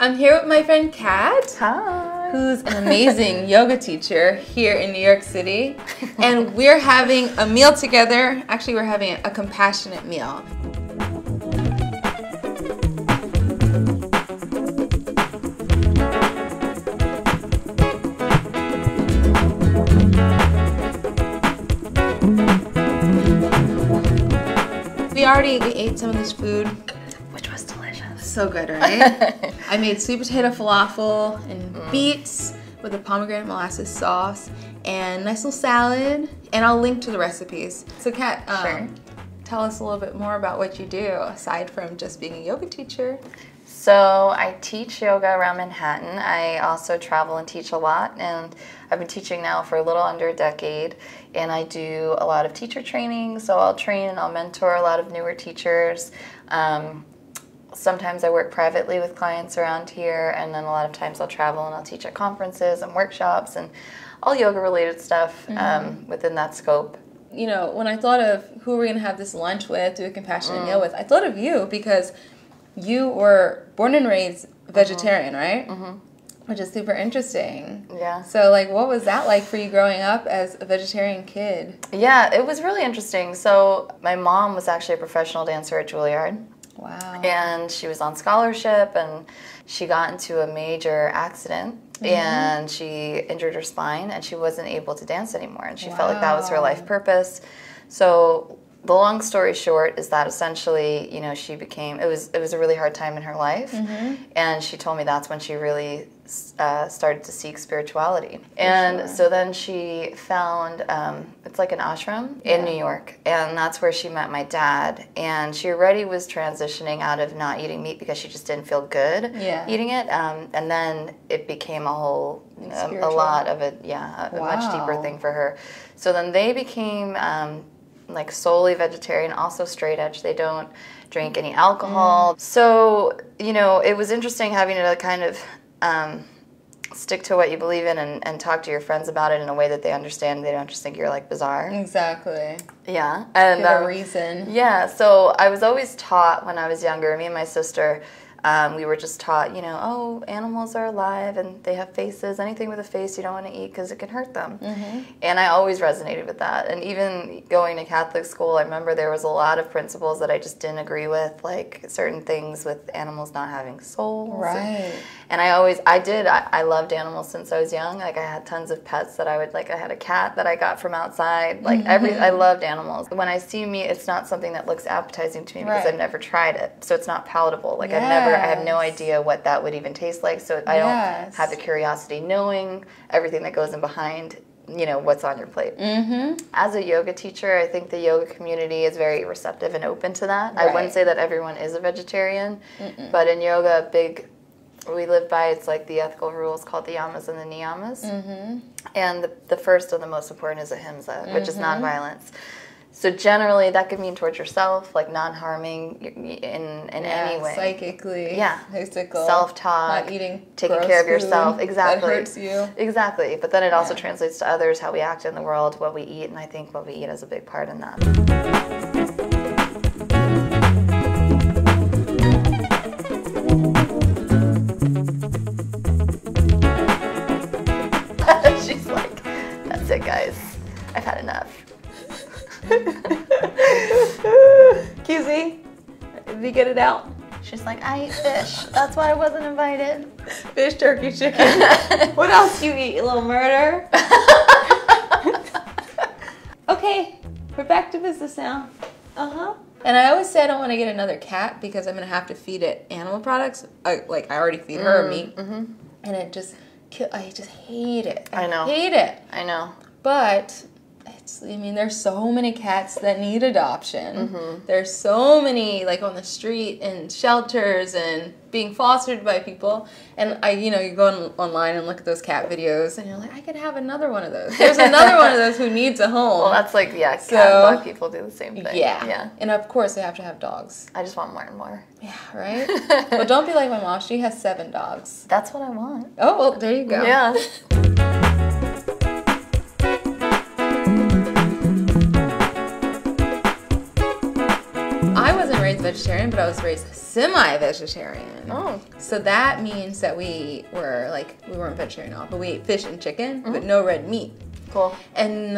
I'm here with my friend Kat. Hi. Who's an amazing yoga teacher here in New York City. And we're having a meal together. Actually, we're having a compassionate meal. We ate some of this food. Which was delicious. So good, right? I made sweet potato falafel and beets with a pomegranate molasses sauce and a nice little salad. And I'll link to the recipes. So Kat, Sure. Tell us a little bit more about what you do aside from just being a yoga teacher. So I teach yoga around Manhattan. I also travel and teach a lot, and I've been teaching now for a little under a decade, and I do a lot of teacher training. So I'll train and I'll mentor a lot of newer teachers. Sometimes I work privately with clients around here, and then a lot of times I'll travel and I'll teach at conferences and workshops and all yoga related stuff within that scope. You know, when I thought of who we're going to have this lunch with, do a compassionate meal with, I thought of you because you were born and raised vegetarian, right? Which is super interesting. Yeah. So, like, what was that like for you growing up as a vegetarian kid? Yeah, it was really interesting. So my mom was actually a professional dancer at Juilliard. Wow. And she was on scholarship, and she got into a major accident, and she injured her spine, and she wasn't able to dance anymore, and she felt like that was her life purpose. So the long story short is that essentially, you know, she became, it was a really hard time in her life, and she told me that's when she really started to seek spirituality. And so then she found, it's like an ashram in New York, and that's where she met my dad, and she already was transitioning out of not eating meat because she just didn't feel good eating it, and then it became a whole, a lot of it, a much deeper thing for her. So then they became like solely vegetarian, also straight edge. They don't drink any alcohol. So, you know, it was interesting having to kind of stick to what you believe in and talk to your friends about it in a way that they understand. They don't just think you're like bizarre. Exactly. Yeah. And give a reason. Yeah. So I was always taught when I was younger, me and my sister, we were just taught, you know, oh, animals are alive and they have faces. Anything with a face you don't want to eat because it can hurt them. And I always resonated with that. And even going to Catholic school, I remember there was a lot of principles that I just didn't agree with, like certain things with animals not having souls. Right. And I loved animals since I was young. Like I had tons of pets that I had a cat that I got from outside. Like I loved animals. When I see meat, it's not something that looks appetizing to me because I've never tried it. So it's not palatable. Like I have no idea what that would even taste like. So I don't have the curiosity knowing everything that goes in behind, you know, what's on your plate. As a yoga teacher, I think the yoga community is very receptive and open to that. I wouldn't say that everyone is a vegetarian, but in yoga, we live by, it's like the ethical rules called the yamas and the niyamas. And the first and the most important is ahimsa, which is nonviolence. So generally, that could mean towards yourself, like non-harming in any way. Psychically. Physical. Self-talk. Not eating taking care of yourself. Food exactly. that hurts you. Exactly. But then it also translates to others, how we act in the world, what we eat, and I think what we eat is a big part in that. She's like, that's it, guys. I've had enough. QZ, did we get it out? She's like, I eat fish. That's why I wasn't invited. Fish, turkey, chicken. What else do you eat, you little murderer? Okay, we're back to business now. And I always say I don't want to get another cat because I'm going to have to feed it animal products. I already feed her meat. And it just, I just hate it. I know. Hate it. I know. But there's so many cats that need adoption. There's so many, like, on the street and shelters and being fostered by people. And you go online and look at those cat videos, and you're like, I could have another one of those. There's another one of those who needs a home. Well, that's like, cat and dog people do the same thing. Yeah. And of course, they have to have dogs. I just want more and more. Yeah, right? Well, don't be like my mom. She has 7 dogs. That's what I want. Oh, well, there you go. Yeah. I wasn't raised vegetarian, but I was raised semi-vegetarian. Oh. So that means that we weren't vegetarian at all, but we ate fish and chicken, but no red meat. Cool. And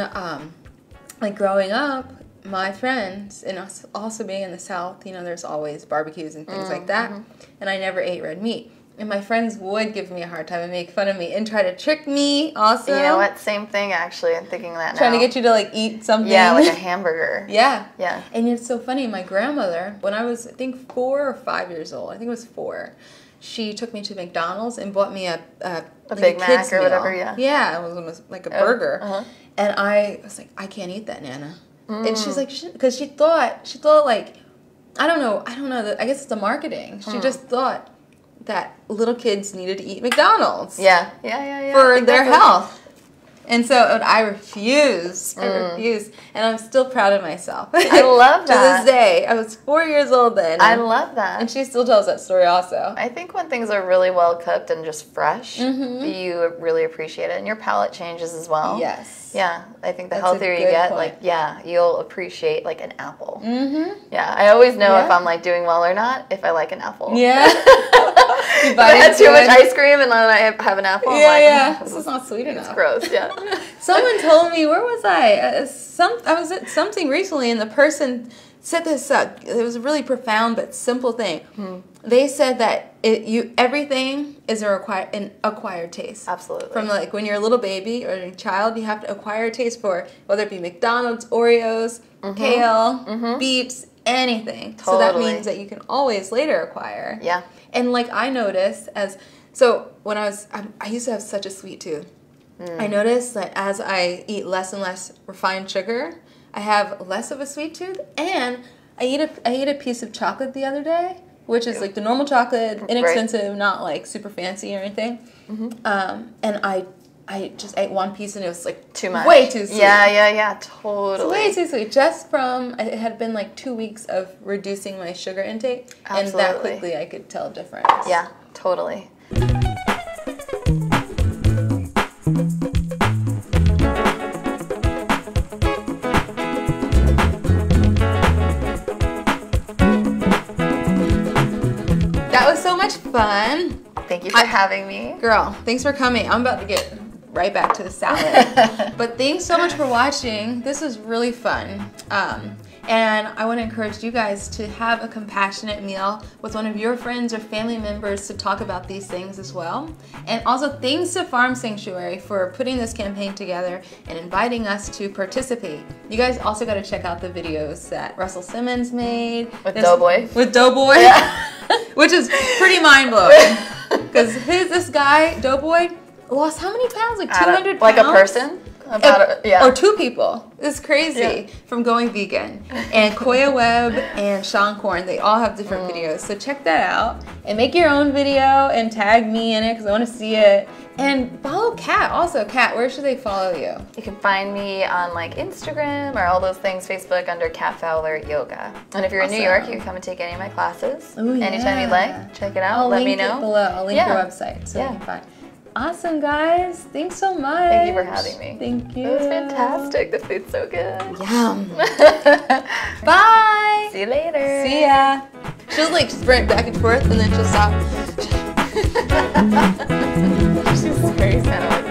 like growing up, my friends, and us also being in the South, you know, there's always barbecues and things like that, and I never ate red meat. And my friends would give me a hard time and make fun of me and try to trick me also. You know what? Same thing, actually. I'm thinking that now. Trying to get you to, like, eat something. Yeah, like a hamburger. Yeah. Yeah. And it's so funny. My grandmother, when I was, I think, 4 or 5 years old, I think it was 4, she took me to McDonald's and bought me a Big Mac or whatever, yeah. Yeah, it was like a burger. And I was like, I can't eat that, Nana. And she's like, because she thought, like, I don't know, I guess it's the marketing. She just thought that little kids needed to eat McDonald's. Yeah. For their health. And so I refused. And I'm still proud of myself. I love that. To this day. I was 4 years old then. I love that. And she still tells that story also. I think when things are really well cooked and just fresh, you really appreciate it. And your palate changes as well. Yes. Yeah, I think the That's healthier a you good get, point. like, yeah, you'll appreciate, like, an apple. Yeah, I always know if I'm, like, doing well or not if I like an apple. Yeah. If I had too much ice cream and then I have an apple, I'm like, this is not sweet enough. It's gross, yeah. Someone told me, where was I? I was at something recently, and the person said this. It was a really profound but simple thing. They said that everything is an acquired taste. Absolutely. From like when you're a little baby or a child, you have to acquire a taste for whether it be McDonald's, Oreos, kale, beeps, anything. Totally. So that means that you can always later acquire. Yeah. And like I noticed when I used to have such a sweet tooth. I noticed that as I eat less and less refined sugar, I have less of a sweet tooth. And I ate a piece of chocolate the other day, which is like the normal chocolate, inexpensive, not like super fancy or anything. And I just ate one piece and it was like too much. Way too sweet. Yeah, totally. It's way too sweet. Just from, it had been like 2 weeks of reducing my sugar intake. Absolutely. And that quickly I could tell a difference. Yeah, totally. That was so much fun. Thank you for having me. Girl, thanks for coming. I'm about to get right back to the salad. But thanks so much for watching. This was really fun. And I want to encourage you guys to have a compassionate meal with one of your friends or family members to talk about these things as well. And also thanks to Farm Sanctuary for putting this campaign together and inviting us to participate. You guys also got to check out the videos that Russell Simmons made. With Doughboy. With Doughboy. Yeah. Which is pretty mind-blowing. Because this guy, Doughboy, lost how many pounds? Like 200 pounds? Like a person? Or 2 people. It's crazy from going vegan. And Koya Webb and Sean Korn, they all have different videos. So check that out and make your own video and tag me in it because I want to see it. And follow Kat. Also, Kat, where should they follow you? You can find me on like Instagram or all those things, Facebook under Kat Fowler Yoga. And if you're in New York, you can come and take any of my classes. Anytime you'd like. Check it out. Let me know. I'll link it below. I'll link your website so you can find. Awesome, guys. Thanks so much. Thank you for having me. Thank you. It was fantastic. The food's so good. Yum. Bye. See you later. See ya. She'll like sprint back and forth and then she'll stop. She's very sentimental.